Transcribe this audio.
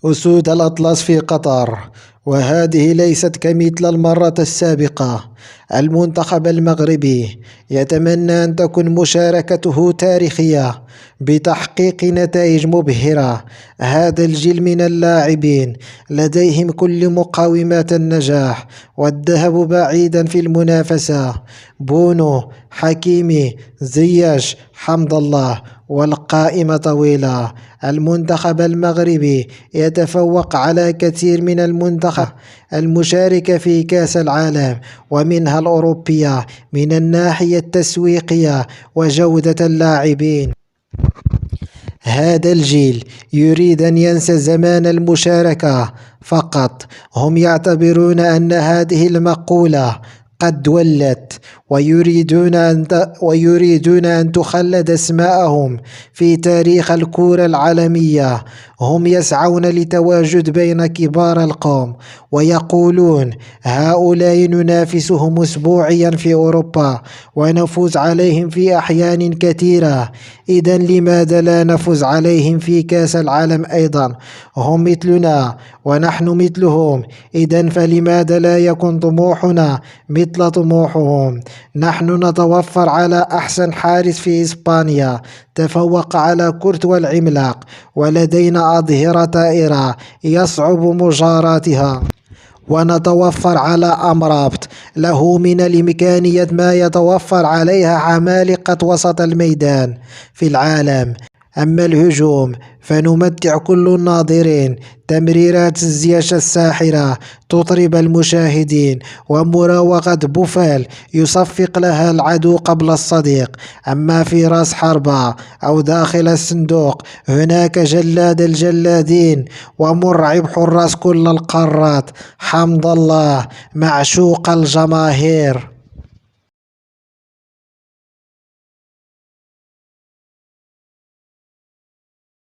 أسود الأطلس في قطر، وهذه ليست كمثل المرة السابقة. المنتخب المغربي يتمنى أن تكون مشاركته تاريخية بتحقيق نتائج مبهرة. هذا الجيل من اللاعبين لديهم كل مقومات النجاح، والذهب بعيدا في المنافسة. بونو، حكيمي، زياش، حمد الله، والقائمة طويلة. المنتخب المغربي يتفوق على كثير من المنتخب المشاركة في كأس العالم ومنها الأوروبية من الناحية التسويقية وجودة اللاعبين. هذا الجيل يريد أن ينسى زمان المشاركة فقط. هم يعتبرون أن هذه المقولة قد ولت، ويريدون أن تخلد اسماءهم في تاريخ الكرة العالمية. هم يسعون لتواجد بين كبار القوم، ويقولون هؤلاء ننافسهم أسبوعيا في أوروبا ونفوز عليهم في أحيان كثيرة، إذا لماذا لا نفوز عليهم في كأس العالم أيضا؟ هم مثلنا ونحن مثلهم، إذا فلماذا لا يكون طموحنا مثل طموحهم؟ نحن نتوفر على أحسن حارس في إسبانيا، تفوق على كورتوا العملاق، ولدينا أظهرة طائرة يصعب مجاراتها، ونتوفر على أمرابط له من الإمكانيات ما يتوفر عليها عمالقة وسط الميدان في العالم. أما الهجوم فنمتع كل الناظرين، تمريرات زياش الساحرة تطرب المشاهدين، ومراوغة بوفال يصفق لها العدو قبل الصديق. أما في رأس حربة أو داخل الصندوق هناك جلاد الجلادين ومرعب حراس كل القارات. حمد الله معشوق الجماهير.